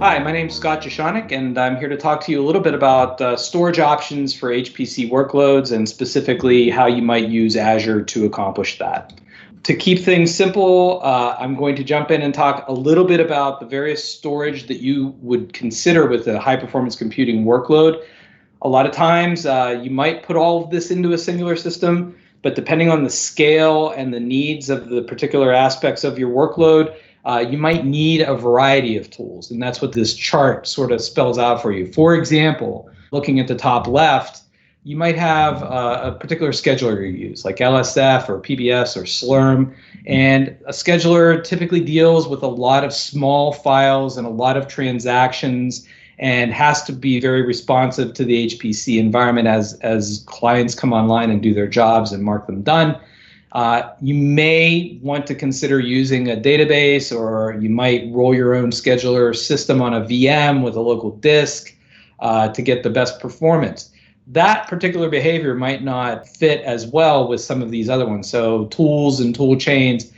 Hi, my name's Jeschonek, and I'm here to talk to you a little bit about storage options for HPC workloads and specifically how you might use Azure to accomplish that. To keep things simple, I'm going to jump in and talk a little bit about the various storage that you would consider with a high-performance computing workload. A lot of times you might put all of this into a singular system, but depending on the scale and the needs of the particular aspects of your workload, you might need a variety of tools, and that's what this chart sort of spells out for you. For example, looking at the top left, you might have a particular scheduler you use, like LSF or PBS or Slurm, and a scheduler typically deals with a lot of small files and a lot of transactions and has to be very responsive to the HPC environment as clients come online and do their jobs and mark them done. You may want to consider using a database, or you might roll your own scheduler system on a VM with a local disk to get the best performance. That particular behavior might not fit as well with some of these other ones. So tools and tool chains.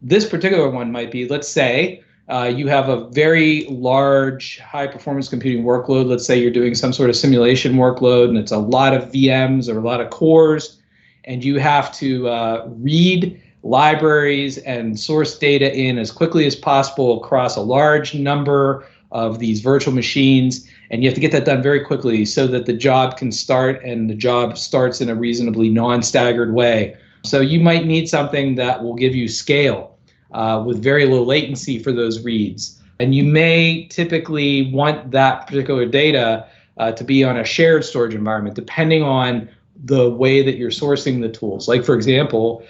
This particular one might be, let's say, you have a very large high-performance computing workload. Let's say you're doing some sort of simulation workload, and it's a lot of VMs or a lot of cores, and you have to read libraries and source data in as quickly as possible across a large number of these virtual machines, and you have to get that done very quickly so that the job can start, and the job starts in a reasonably non-staggered way. So you might need something that will give you scale with very low latency for those reads. And you may typically want that particular data to be on a shared storage environment, depending on the way that you're sourcing the tools. Like, for example,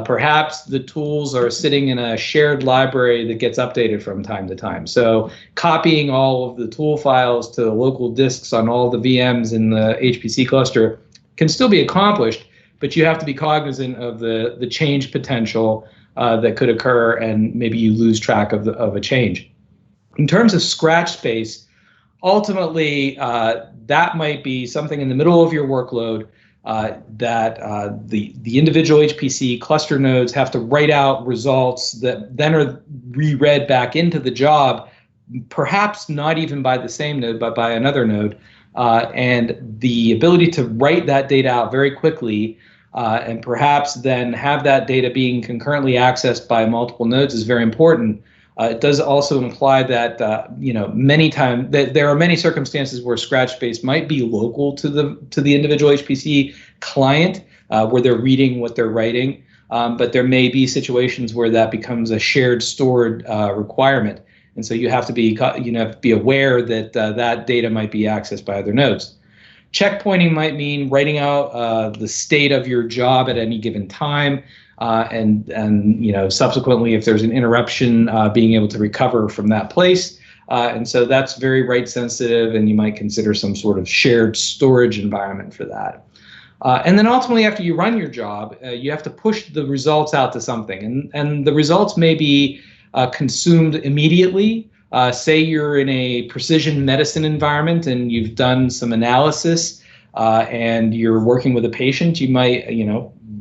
perhaps the tools are sitting in a shared library that gets updated from time to time. So copying all of the tool files to local disks on all the VMs in the HPC cluster can still be accomplished, but you have to be cognizant of the change potential that could occur, and maybe you lose track of a change. In terms of scratch space, ultimately, that might be something in the middle of your workload that the individual HPC cluster nodes have to write out results that then are reread back into the job, perhaps not even by the same node, but by another node. And the ability to write that data out very quickly and perhaps then have that data being concurrently accessed by multiple nodes is very important. It does also imply that many times that there are many circumstances where scratch space might be local to the individual HPC client, where they're reading what they're writing, but there may be situations where that becomes a shared stored requirement, and so you have to be aware that that data might be accessed by other nodes. Checkpointing might mean writing out the state of your job at any given time. And subsequently, if there's an interruption, being able to recover from that place. And so that's very write sensitive, and you might consider some sort of shared storage environment for that. And then ultimately, after you run your job, you have to push the results out to something. And the results may be consumed immediately. Say you're in a precision medicine environment and you've done some analysis and you're working with a patient, you might,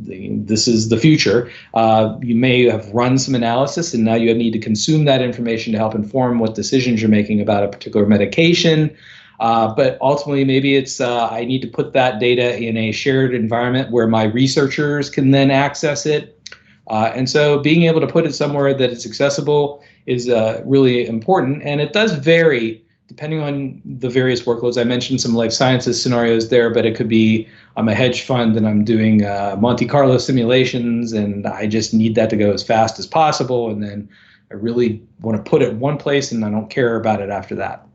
this is the future. You may have run some analysis, and now you need to consume that information to help inform what decisions you're making about a particular medication. But ultimately, maybe it's I need to put that data in a shared environment where my researchers can then access it. And so being able to put it somewhere that it's accessible is really important. And it does vary depending on the various workloads. I mentioned some life sciences scenarios there, but it could be I'm a hedge fund and I'm doing Monte Carlo simulations, and I just need that to go as fast as possible. And then I really want to put it in one place, and I don't care about it after that.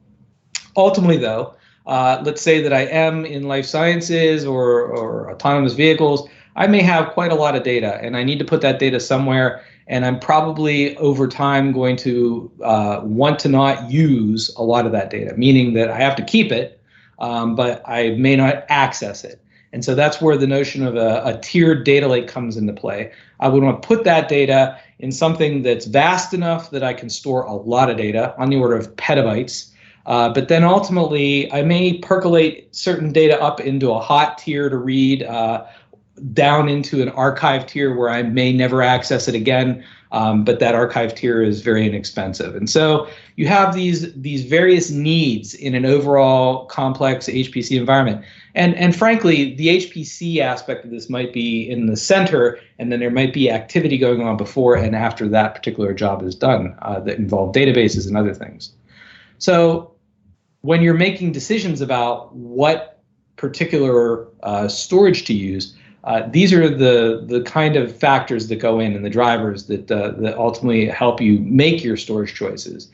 Ultimately, though, let's say that I am in life sciences or autonomous vehicles. I may have quite a lot of data, and I need to put that data somewhere. And I'm probably over time going to want to not use a lot of that data, meaning that I have to keep it, but I may not access it. And so that's where the notion of a tiered data lake comes into play. I would want to put that data in something that's vast enough that I can store a lot of data on the order of petabytes. But then ultimately, I may percolate certain data up into a hot tier to read down into an archive tier where I may never access it again, but that archive tier is very inexpensive. And so you have these various needs in an overall complex HPC environment. And frankly, the HPC aspect of this might be in the center, and then there might be activity going on before and after that particular job is done that involve databases and other things. So when you're making decisions about what particular storage to use, these are the kind of factors that go in and the drivers that ultimately help you make your storage choices.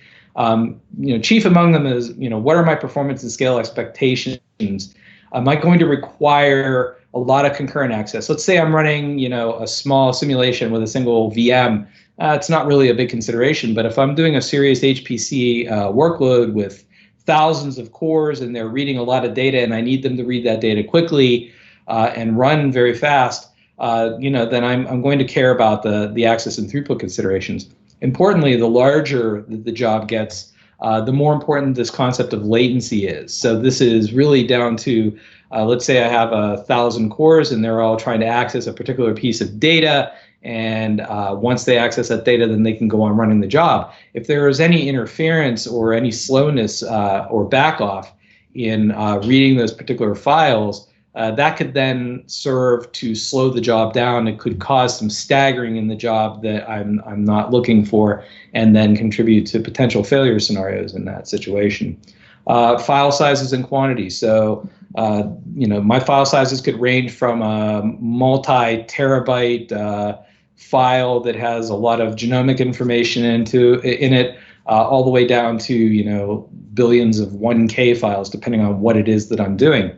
Chief among them is, what are my performance and scale expectations? Am I going to require a lot of concurrent access? Let's say I'm running, a small simulation with a single VM. It's not really a big consideration, but if I'm doing a serious HPC workload with thousands of cores and they're reading a lot of data and I need them to read that data quickly and run very fast, then I'm going to care about the access and throughput considerations. Importantly, the larger the job gets, the more important this concept of latency is. So this is really down to, let's say I have 1,000 cores and they're all trying to access a particular piece of data. And once they access that data, then they can go on running the job. If there is any interference or any slowness or back off in reading those particular files, that could then serve to slow the job down. It could cause some staggering in the job that I'm not looking for, and then contribute to potential failure scenarios in that situation. File sizes and quantities. So, my file sizes could range from a multi-terabyte file that has a lot of genomic information in it, all the way down to billions of 1K files, depending on what it is that I'm doing.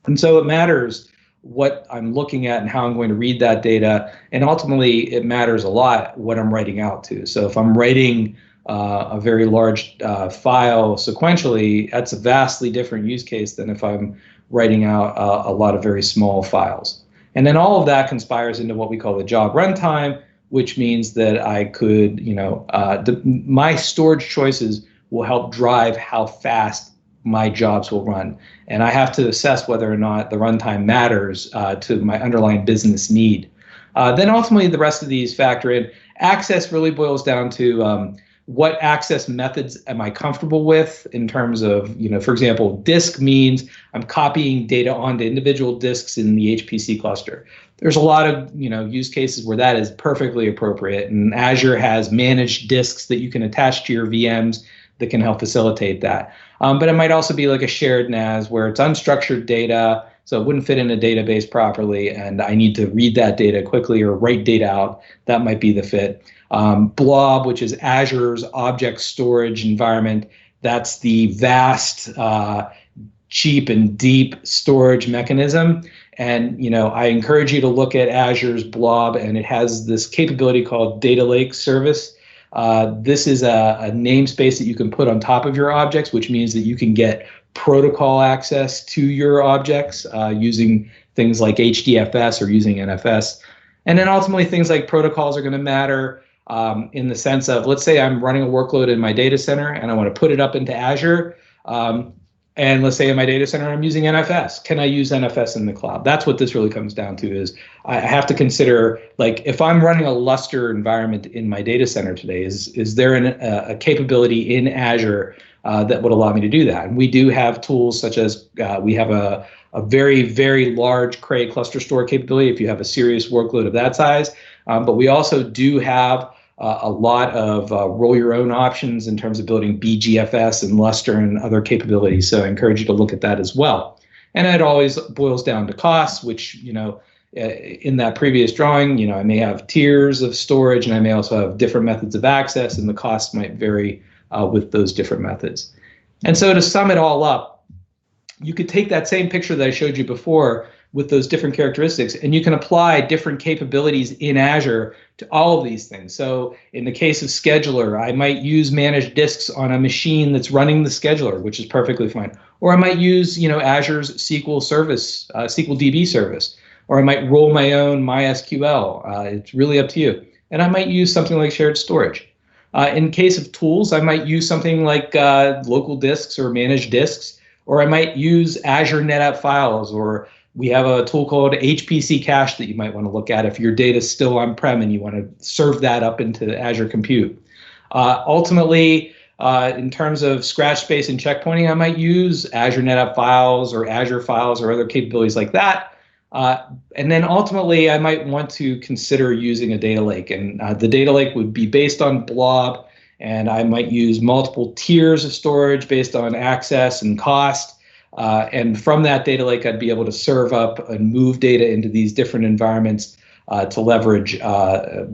And so it matters what I'm looking at and how I'm going to read that data. And ultimately, it matters a lot what I'm writing out to. So if I'm writing a very large file sequentially, that's a vastly different use case than if I'm writing out a lot of very small files. And then all of that conspires into what we call the job runtime, which means that I could, my storage choices will help drive how fast my jobs will run. And I have to assess whether or not the runtime matters to my underlying business need. Then ultimately, the rest of these factor in. Access really boils down to what access methods am I comfortable with in terms of, for example, disk means I'm copying data onto individual disks in the HPC cluster. There's a lot of, use cases where that is perfectly appropriate. And Azure has managed disks that you can attach to your VMs that can help facilitate that. But it might also be like a shared NAS where it's unstructured data, so it wouldn't fit in a database properly, and I need to read that data quickly or write data out. That might be the fit. Blob, which is Azure's object storage environment, that's the vast, cheap and deep storage mechanism. And I encourage you to look at Azure's Blob, and it has this capability called Data Lake Service. This is a namespace that you can put on top of your objects, which means that you can get protocol access to your objects using things like HDFS or using NFS. And then ultimately things like protocols are going to matter in the sense of, let's say I'm running a workload in my data center and I want to put it up into Azure. And let's say in my data center, I'm using NFS. Can I use NFS in the cloud? That's what this really comes down to is I have to consider, like, if I'm running a Lustre environment in my data center today, is there a capability in Azure that would allow me to do that? And we do have tools such as we have a very, very large Cray cluster store capability if you have a serious workload of that size. But we also do have a lot of roll your own options in terms of building BGFS and Lustre and other capabilities. So I encourage you to look at that as well. And it always boils down to costs, which, in that previous drawing, I may have tiers of storage and I may also have different methods of access, and the costs might vary with those different methods. And so to sum it all up, you could take that same picture that I showed you before with those different characteristics, and you can apply different capabilities in Azure to all of these things. So in the case of scheduler, I might use managed disks on a machine that's running the scheduler, which is perfectly fine. Or I might use, Azure's SQL service, SQL DB service, or I might roll my own MySQL. It's really up to you. And I might use something like shared storage. In case of tools, I might use something like local disks or managed disks, or I might use Azure NetApp files or We have a tool called HPC Cache that you might want to look at if your data is still on-prem and you want to serve that up into Azure Compute. Ultimately, in terms of scratch space and checkpointing, I might use Azure NetApp Files or Azure Files or other capabilities like that. And then ultimately, I might want to consider using a data lake. And the data lake would be based on Blob, and I might use multiple tiers of storage based on access and cost. And from that data lake, I'd be able to serve up and move data into these different environments to leverage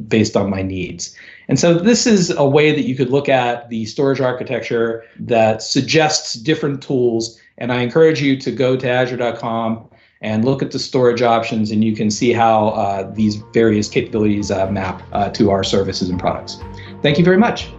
based on my needs. And so this is a way that you could look at the storage architecture that suggests different tools. And I encourage you to go to azure.com and look at the storage options, and you can see how these various capabilities map to our services and products. Thank you very much.